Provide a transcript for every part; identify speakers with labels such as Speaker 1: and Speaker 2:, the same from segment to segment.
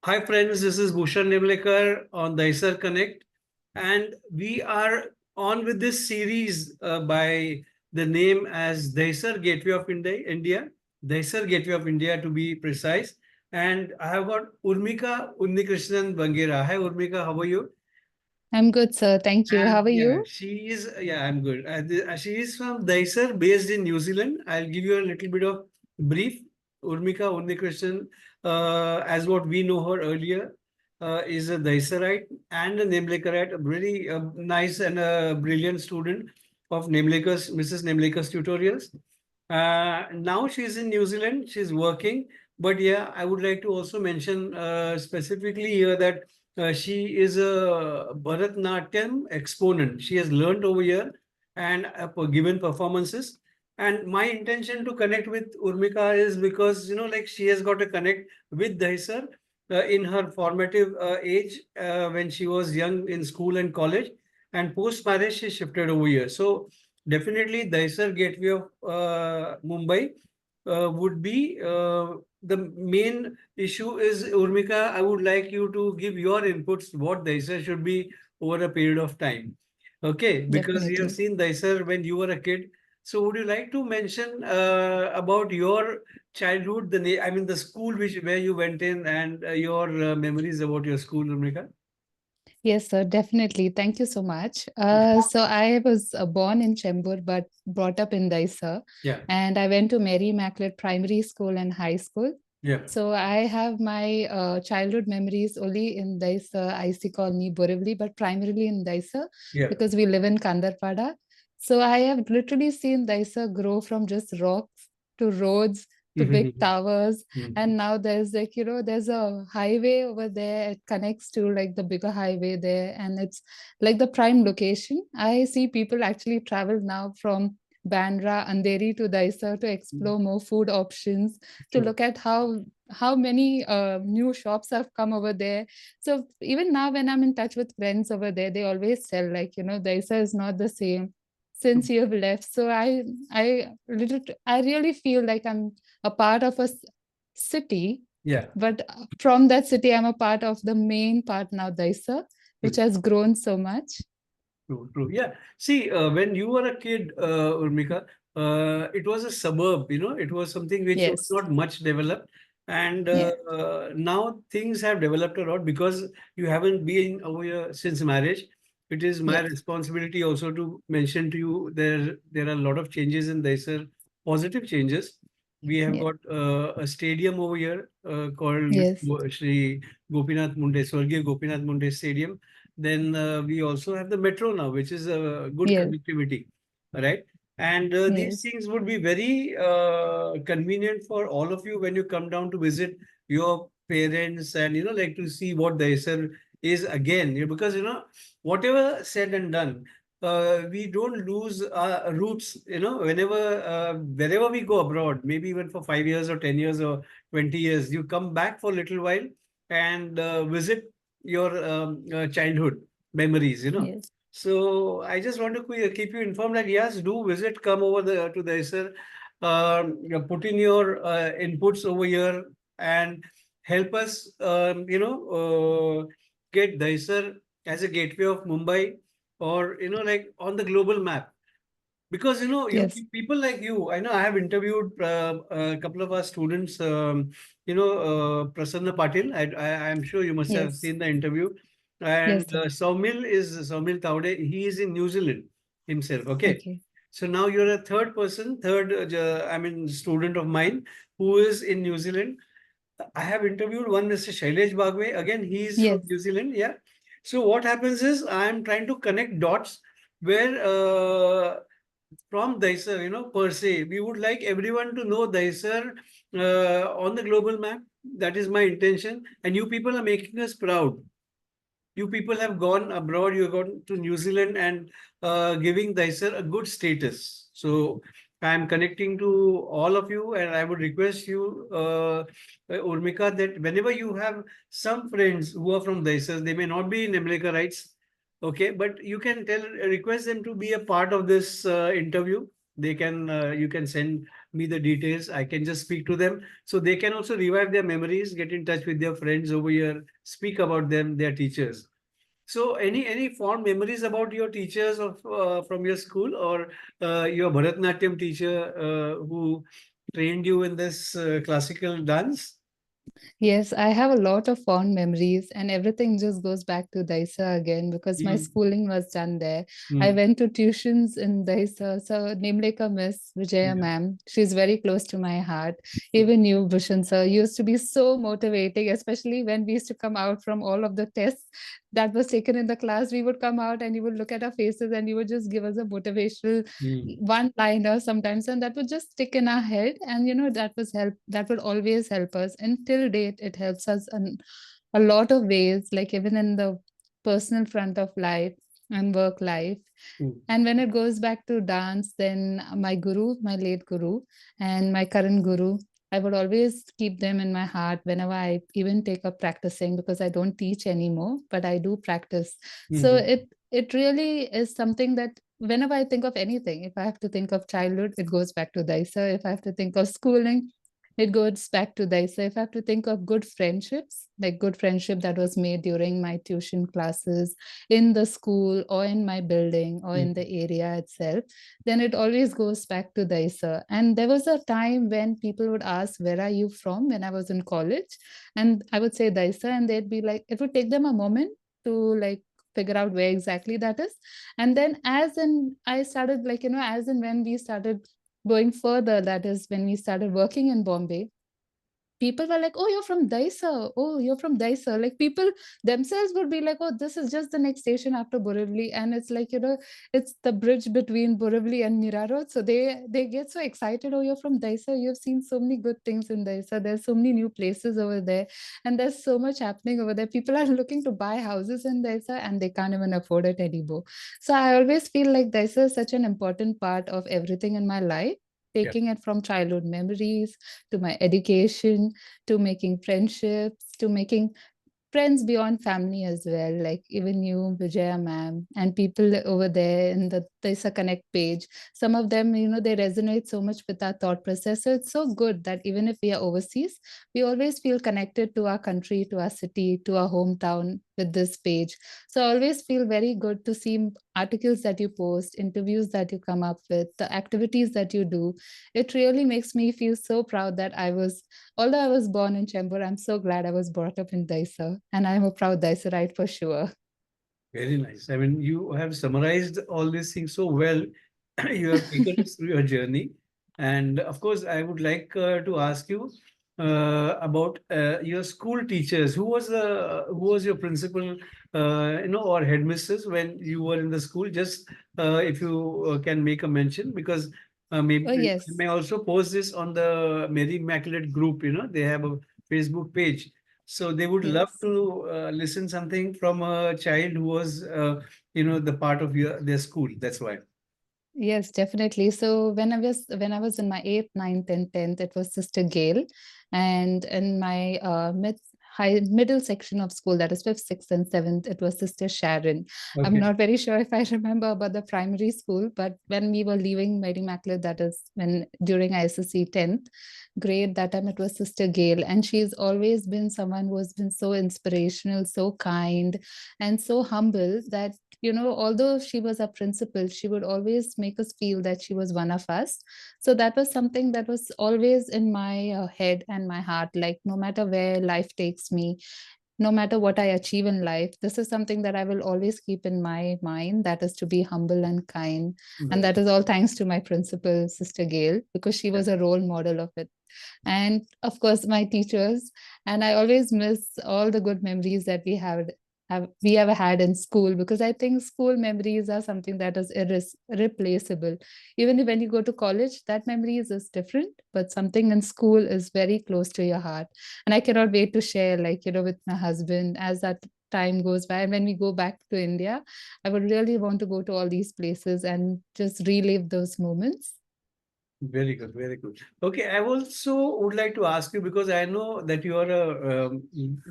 Speaker 1: Hi friends, this is Bhushan Nemlekar on Dahisar Connect, and we are on with this series by the name as Dahisar Gateway of India, Dahisar Gateway of India to be precise. And I have got Urmika Unnikrishnan Bangera. Hi Urmika, how are you?
Speaker 2: I'm good, sir. Thank you.
Speaker 1: And
Speaker 2: How are
Speaker 1: yeah,
Speaker 2: you?
Speaker 1: I'm good. She is from Dahisar, based in New Zealand. I'll give you a little bit of brief. Urmika Unnikrishnan, as what we know her earlier, is a Dahisarite and a Nemlekarite, a really nice and a brilliant student of Nemlekar's, Mrs. Nemlekar's tutorials. Now she's in New Zealand, she's working. But yeah, I would like to also mention specifically here that she is a Bharatnatyam exponent. She has learned over here and given performances. And my intention to connect with Urmika is because, like she has got to connect with Dahisar in her formative age when she was young in school and college. And post marriage, she shifted over here. So, definitely, Dahisar Gateway of Mumbai would be the main issue is, Urmika, I would like you to give your inputs what Dahisar should be over a period of time. Okay, because you have
Speaker 2: Definitely.
Speaker 1: seen Dahisar when you were a kid. So would you like to mention about your childhood, I mean the school where you went in and your memories about your school, Urmika?
Speaker 2: Yes, sir. Definitely. Thank you so much. So I was born in Chembur, but brought up in Daisar,
Speaker 1: Yeah,
Speaker 2: and I went to Mary Immaculate Primary School and High School.
Speaker 1: yeah,
Speaker 2: So I have my childhood memories only in Daisar, IC Colony, Borivali, but primarily in Daisar
Speaker 1: yeah.
Speaker 2: because we live in Kandarpada. So I have literally seen Daisar grow from just rocks to roads to big towers, and now there's there's a highway over there. It connects to like the bigger highway there, and it's like the prime location. I see people actually travel now from Bandra, Andheri to Daisar to explore more food options, to
Speaker 1: True.
Speaker 2: look at how many new shops have come over there. So even now when I'm in touch with friends over there, they always tell like, Daisar is not the same since you have left. So I really feel like I'm a part of a city,
Speaker 1: Yeah.
Speaker 2: but from that city, I'm a part of the main part now, Daisa, which
Speaker 1: True.
Speaker 2: has grown so much.
Speaker 1: True, true. Yeah. See, when you were a kid, Urmika, it was a suburb, it was something which was
Speaker 2: Yes,
Speaker 1: not much developed. And
Speaker 2: yeah,
Speaker 1: now things have developed a lot because you haven't been over here since marriage. It is my
Speaker 2: yes,
Speaker 1: responsibility also to mention to you there are a lot of changes in Daisar, positive changes. We have
Speaker 2: yeah,
Speaker 1: got a stadium over here called
Speaker 2: yes,
Speaker 1: Shri Gopinath Munde, Swargya Gopinath Munde Stadium. Then we also have the metro now, which is a good
Speaker 2: yes,
Speaker 1: connectivity, right? And these
Speaker 2: yes,
Speaker 1: things would be very convenient for all of you when you come down to visit your parents and, like to see what the Isar is again. Because, whatever said and done, we don't lose our roots, wherever we go abroad, maybe even for 5 years or 10 years or 20 years, you come back for a little while and visit your childhood memories.
Speaker 2: yes,
Speaker 1: So I just want to keep you informed that yes, do visit, come over to the ISER, put in your inputs over here and help us, get Dahisar as a gateway of Mumbai or, like on the global map. Because
Speaker 2: yes,
Speaker 1: people like you, I know I have interviewed a couple of our students. Prasanna Patil. I'm sure you must have
Speaker 2: yes,
Speaker 1: seen the interview. And
Speaker 2: yes, sir.
Speaker 1: Saumil Taude. He is in New Zealand himself. Okay,
Speaker 2: Okay.
Speaker 1: so now you're a third student of mine who is in New Zealand. I have interviewed one Mr. Shailesh Bagwe. Again, he is from
Speaker 2: Yes,
Speaker 1: New Zealand. Yeah. So what happens is I'm trying to connect dots where from Dahisar, per se, we would like everyone to know Dahisar on the global map. That is my intention. And you people are making us proud. You people have gone abroad, you've gone to New Zealand and giving Dahisar a good status. So I'm connecting to all of you and I would request you, Urmika, that whenever you have some friends who are from Dahisar, they may not be Nemlekarites, okay, but you can request them to be a part of this interview. You can send me the details. I can just speak to them. So they can also revive their memories, get in touch with their friends over here, speak about them, their teachers. So any fond memories about your teachers of from your school, or your Bharatnatyam teacher who trained you in this classical dance?
Speaker 2: Yes, I have a lot of fond memories, and everything just goes back to Dahisar again because my
Speaker 1: Mm,
Speaker 2: schooling was done there. I
Speaker 1: mm,
Speaker 2: went to tuitions in Dahisar. So, Nemleka Miss Vijaya
Speaker 1: yeah.
Speaker 2: ma'am, she's very close to my heart. Even you, Bhushan sir, used to be so motivating, especially when we used to come out from all of the tests that was taken in the class. We would come out and you would look at our faces and you would just give us a motivational
Speaker 1: Mm,
Speaker 2: one liner sometimes, and that would just stick in our head, and that was help that would always help us, and till date it helps us in a lot of ways, like even in the personal front of life and work life.
Speaker 1: mm,
Speaker 2: And when it goes back to dance, then my guru, my late guru, and my current guru, I would always keep them in my heart whenever I even take up practicing, because I don't teach anymore, but I do practice. So
Speaker 1: mm,
Speaker 2: it really is something that whenever I think of anything, if I have to think of childhood, it goes back to Daisa. If I have to think of schooling, it goes back to Daisa. If I have to think of good friendships, like good friendship that was made during my tuition classes, in the school or in my building or in
Speaker 1: mm,
Speaker 2: the area itself, then it always goes back to Daisa. And there was a time when people would ask, "Where are you from?" when I was in college. And I would say Daisa, and they'd be like, it would take them a moment to like figure out where exactly that is. And then as in I started, like, as in when we started going further, that is when we started working in Bombay, people were like, "Oh, you're from Dahisar. Oh, you're from Dahisar." Like people themselves would be like, "Oh, this is just the next station after Borivali," and it's like, it's the bridge between Borivali and Mira Road. So they get so excited. "Oh, you're from Dahisar. You've seen so many good things in Dahisar. There's so many new places over there, and there's so much happening over there. People are looking to buy houses in Dahisar, and they can't even afford it anymore." So I always feel like Dahisar is such an important part of everything in my life,
Speaker 1: yeah.
Speaker 2: taking it from childhood memories to my education, to making friendships, to making friends beyond family as well, like even you, Vijaya ma'am, and people over there in the Tesa Connect page. Some of them, they resonate so much with our thought process. So it's so good that even if we are overseas, we always feel connected to our country, to our city, to our hometown with this page. So I always feel very good to see articles that you post, interviews that you come up with, the activities that you do. It really makes me feel so proud that although I was born in Chembur, I'm so glad I was brought up in Daisar, and I'm a proud Daisarite for sure.
Speaker 1: Very nice. I mean, you have summarized all these things so well. You have taken us through your journey. And of course, I would like to ask you about your school teachers. Who was your principal, or headmistress when you were in the school? Just if you can make a mention, because
Speaker 2: Oh,
Speaker 1: maybe I
Speaker 2: yes.
Speaker 1: may also post this on the Mary Immaculate group. They have a Facebook page. So they would love
Speaker 2: Yes.
Speaker 1: to listen something from a child who was, the part of their school. That's why.
Speaker 2: Yes, definitely. So when I was in my eighth, ninth, and tenth, it was Sister Gail, and in my middle section of school, that is fifth, sixth, and seventh, it was Sister Sharon. I'm
Speaker 1: Okay.
Speaker 2: not very sure if I remember about the primary school, but when we were leaving Mary Immaculate, that is when during ISSC 10th grade, that time it was Sister Gail, and she's always been someone who has been so inspirational, so kind, and so humble that although she was a principal, she would always make us feel that she was one of us. So that was something that was always in my head and my heart. Like, no matter where life takes me, no matter what I achieve in life, this is something that I will always keep in my mind, that is to be humble and kind. And
Speaker 1: Right.
Speaker 2: that is all thanks to my principal, Sister Gail, because she
Speaker 1: Yeah.
Speaker 2: was a role model of it. And of course my teachers, and I always miss all the good memories that we ever had in school, because I think school memories are something that is irreplaceable. Even when you go to college, that memories is different, but something in school is very close to your heart. And I cannot wait to share, like, with my husband as that time goes by. And when we go back to India, I would really want to go to all these places and just relive those moments.
Speaker 1: Very good. Very good. Okay. I also would like to ask you, because I know that you are a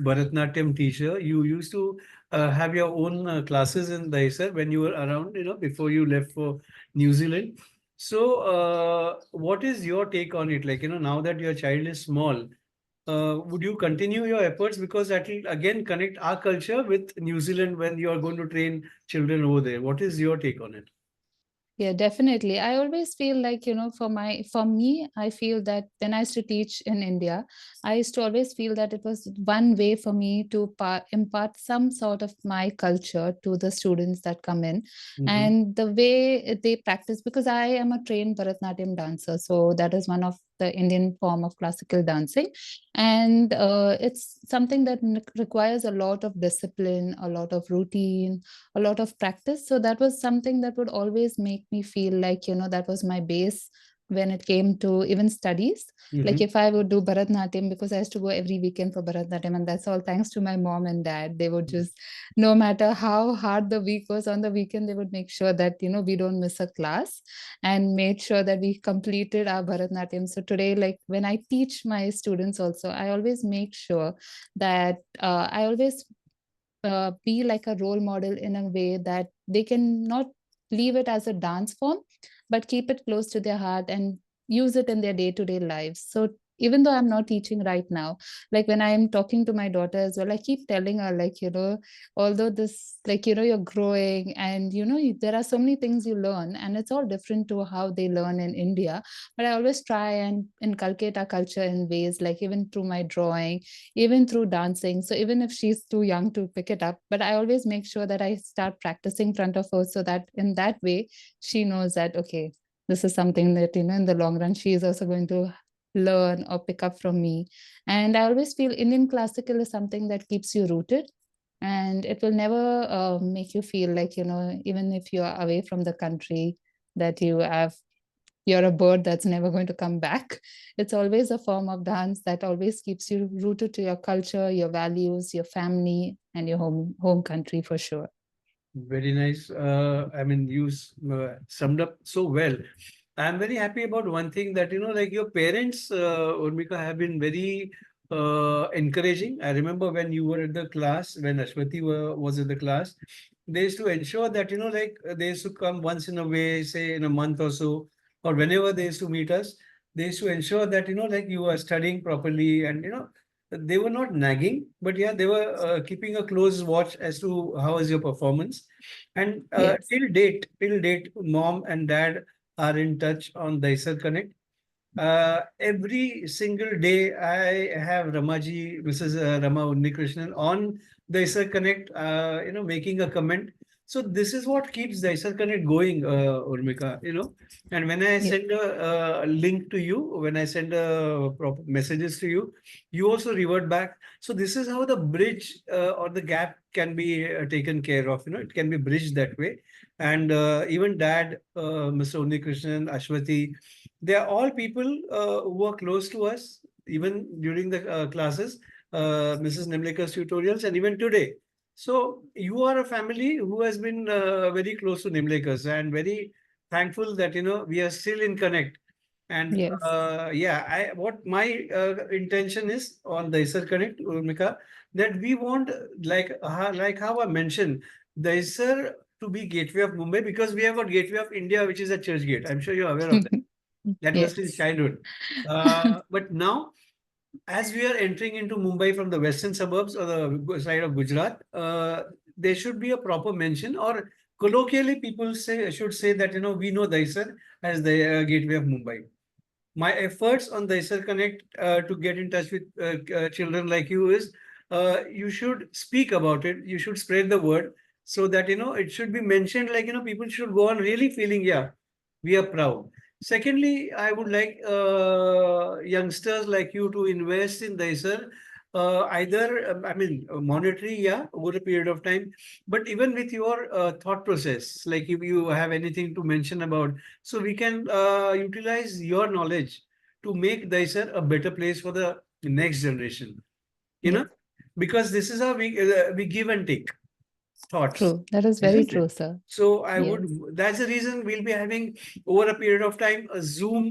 Speaker 1: Bharatnatyam teacher. You used to have your own classes in Dahisar when you were around, before you left for New Zealand. So, what is your take on it? Like, now that your child is small, would you continue your efforts, because that will again connect our culture with New Zealand when you are going to train children over there? What is your take on it?
Speaker 2: Yeah, definitely. I always feel like, for me, I feel that when I used to teach in India, I used to always feel that it was one way for me to impart some sort of my culture to the students that come in.
Speaker 1: Mm-hmm.
Speaker 2: And the way they practice, because I am a trained Bharatnatyam dancer. So that is one of the Indian form of classical dancing. And it's something that requires a lot of discipline, a lot of routine, a lot of practice. So that was something that would always make me feel like, that was my base when it came to even studies. Like
Speaker 1: Mm-hmm.
Speaker 2: if I would do Bharatnatyam, because I used to go every weekend for Bharatnatyam, and that's all thanks to my mom and dad. They would just, no matter how hard the week was on the weekend, they would make sure that, we don't miss a class and made sure that we completed our Bharatnatyam. So today, like when I teach my students also, I always make sure that I always be like a role model in a way that they can not leave it as a dance form, but keep it close to their heart and use it in their day to day lives. So even though I'm not teaching right now, like when I'm talking to my daughter as well, I keep telling her, like, although this, like, you're growing and, there are so many things you learn, and it's all different to how they learn in India. But I always try and inculcate our culture in ways like even through my drawing, even through dancing. So even if she's too young to pick it up, but I always make sure that I start practicing in front of her, so that in that way she knows that, okay, this is something that, in the long run, she is also going to learn or pick up from me. And I always feel Indian classical is something that keeps you rooted, and it will never make you feel like, even if you are away from the country, that you're a bird that's never going to come back. It's always a form of dance that always keeps you rooted to your culture, your values, your family, and your home country for sure.
Speaker 1: Very nice. I mean, you summed up so well. I'm very happy about one thing, that, like your parents, Urmika, have been very encouraging. I remember when you were at the class, when Ashwati was in the class, they used to ensure that, like they used to come once in a way, say in a month or so, or whenever they used to meet us, they used to ensure that, like you are studying properly, and, they were not nagging, but yeah, they were keeping a close watch as to how is your performance. And
Speaker 2: Yes.
Speaker 1: till date, mom and dad are in touch on Dahisar Connect. Every single day, I have Ramaji, Mrs. Rama Unnikrishnan on Dahisar Connect, making a comment. So this is what keeps Dahisar Connect going, Urmika. And when I
Speaker 2: Yeah.
Speaker 1: send a link to you, when I send proper messages to you, you also revert back. So this is how the bridge or the gap can be taken care of. It can be bridged that way. And even dad, Mr. Unnikrishnan, Ashwati, they are all people who are close to us, even during the classes, Mrs. Nemlekar's tutorials, and even today. So you are a family who has been very close to Nemlekars, and very thankful that we are still in connect. And
Speaker 2: Yes.
Speaker 1: yeah, what my intention is on the Isar Connect, Urmika, that we want, like how I mentioned, the Isar to be gateway of Mumbai, because we have got gateway of India, which is a church gate. I'm sure you're aware of that. That was his
Speaker 2: Yes.
Speaker 1: childhood. But now, as we are entering into Mumbai from the western suburbs or the side of Gujarat, there should be a proper mention, or colloquially, people should say that we know Dahisar as the gateway of Mumbai. My efforts on the Dahisar Connect to get in touch with children like you is, you should speak about it. You should spread the word, so that it should be mentioned. Like people should go on really feeling, yeah, we are proud. Secondly, I would like youngsters like you to invest in Dahisar. Either, I mean, monetary, yeah, over a period of time, but even with your thought process, like if you have anything to mention about, so we can utilize your knowledge to make Daisar a better place for the next generation. You
Speaker 2: Yes.
Speaker 1: know, because this is how we give and take thoughts,
Speaker 2: True. That is very
Speaker 1: isn't it?
Speaker 2: true, sir.
Speaker 1: So I would.
Speaker 2: Yes.
Speaker 1: That's the reason we'll be having over a period of time a Zoom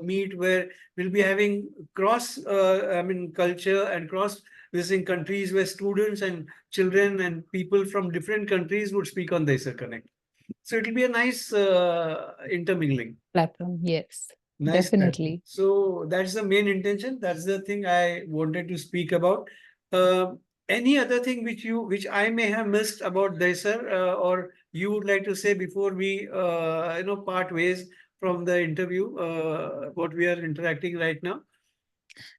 Speaker 1: meet where we'll be having cross, I mean, culture and cross visiting countries, where students and children and people from different countries would speak on Daisar Connect. So it will be a nice intermingling.
Speaker 2: Platform, yes,
Speaker 1: Nice platform.
Speaker 2: definitely.
Speaker 1: So that's the main intention. That's the thing I wanted to speak about. Uh, any other thing which I may have missed about Dahisar, or you would like to say before we part ways from the interview, what we are interacting right now?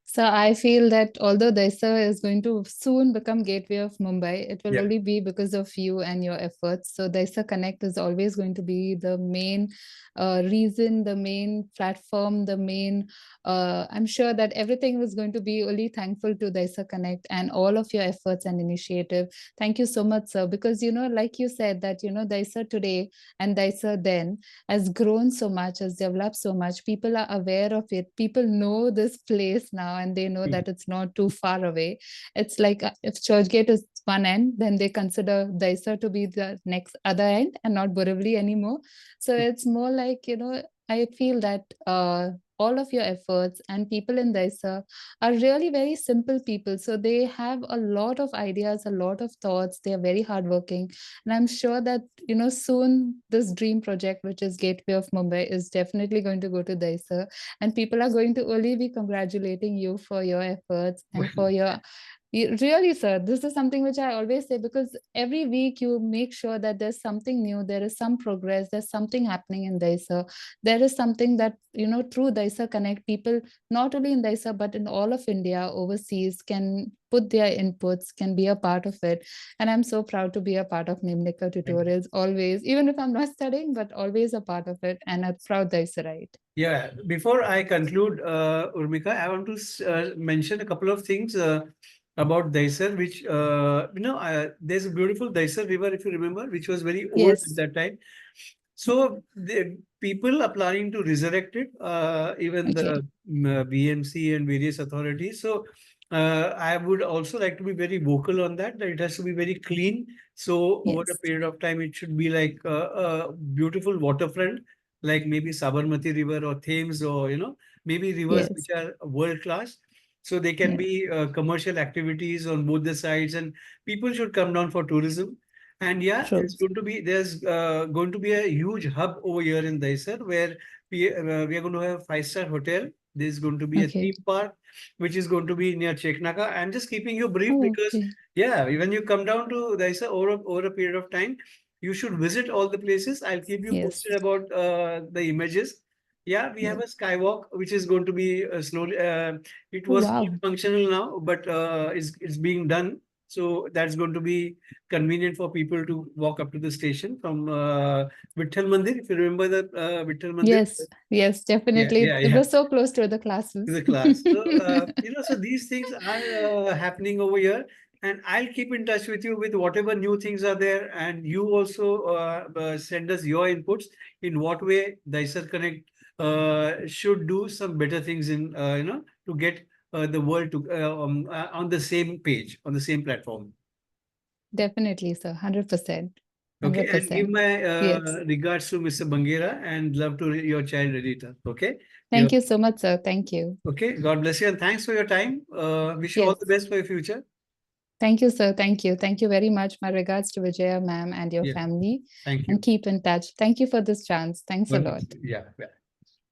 Speaker 2: So I feel that although Dahisar is going to soon become Gateway of Mumbai, it will
Speaker 1: Yeah.
Speaker 2: only be because of you and your efforts. So Dahisar Connect is always going to be the main reason, the main platform, the main. I'm sure that everything was going to be only thankful to Dahisar Connect and all of your efforts and initiative. Thank you so much, sir. Because like you said, that Dahisar today and Dahisar then has grown so much, has developed so much. People are aware of it. People know this place now, and they know that it's not too far away. It's like if Churchgate is one end, then they consider Dahisar to be the next other end and not Borivali anymore. So it's more like, I feel that all of your efforts and people in Dahisar are really very simple people. So they have a lot of ideas, a lot of thoughts. They are very hardworking. And I'm sure that, soon this dream project, which is Gateway of Mumbai, is definitely going to go to Dahisar. And people are going to only be congratulating you for your efforts and for your really, sir, this is something which I always say, because every week you make sure that there's something new, there is some progress, there's something happening in Dahisar. There is something that, through Dahisar Connect, people not only in Dahisar but in all of India, overseas, can put their inputs, can be a part of it. And I'm so proud to be a part of Nemlekar tutorials always, even if I'm not studying, but always a part of it, and a proud Dahisarite.
Speaker 1: Yeah, before I conclude, Urmika, I want to mention a couple of things about Dahisar, which, there's a beautiful Dahisar river, if you remember, which was very old at
Speaker 2: Yes.
Speaker 1: that time. So the people are planning to resurrect it, even
Speaker 2: Okay.
Speaker 1: the BMC and various authorities. So I would also like to be very vocal on that, that it has to be very clean. So over a
Speaker 2: Yes.
Speaker 1: period of time, it should be like a beautiful waterfront, like maybe Sabarmati River or Thames, or maybe rivers
Speaker 2: Yes.
Speaker 1: which are world class. So they can
Speaker 2: Yes.
Speaker 1: be commercial activities on both the sides, and people should come down for tourism. And yeah,
Speaker 2: True.
Speaker 1: there's going to be a huge hub over here in Dahisar, where we are going to have a five-star hotel. There's going to be a
Speaker 2: Okay.
Speaker 1: theme park, which is going to be near Cheknaka. I'm just keeping you brief
Speaker 2: Oh,
Speaker 1: because
Speaker 2: okay.
Speaker 1: yeah, when you come down to Dahisar over a period of time, you should visit all the places. I'll keep you
Speaker 2: Yes.
Speaker 1: posted about the images. Yeah, we have
Speaker 2: Yes.
Speaker 1: a skywalk which is going to be slowly. It
Speaker 2: Oh,
Speaker 1: was not
Speaker 2: wow.
Speaker 1: functional now, but it's being done. So that's going to be convenient for people to walk up to the station from Vitthal Mandir. If you remember the Vitthal Mandir.
Speaker 2: Yes. Yes,
Speaker 1: Yeah,
Speaker 2: definitely.
Speaker 1: yeah,
Speaker 2: It
Speaker 1: yeah.
Speaker 2: was so close to the
Speaker 1: To
Speaker 2: classes.
Speaker 1: the class. So, so these things are happening over here, and I'll keep in touch with you with whatever new things are there. And you also send us your inputs in what way Dahisar Connect should do some better things to get the world to on the same page, on the same platform.
Speaker 2: Definitely, sir. 100%.
Speaker 1: Okay, and give
Speaker 2: 100%.
Speaker 1: my
Speaker 2: Yes.
Speaker 1: regards to Mr. Bangera and love to your child Redita. Okay,
Speaker 2: Thank you so much, sir. Thank you.
Speaker 1: okay. God bless you and thanks for your time. Wish you all the
Speaker 2: Yes.
Speaker 1: best for your future.
Speaker 2: Thank you, sir. Thank you. Thank you very much. My regards to Vijaya ma'am and your
Speaker 1: Yeah,
Speaker 2: family.
Speaker 1: thank
Speaker 2: And
Speaker 1: you.
Speaker 2: keep in touch. Thank you for this chance. Thanks a lot.
Speaker 1: Wonderful. Yeah. Yeah.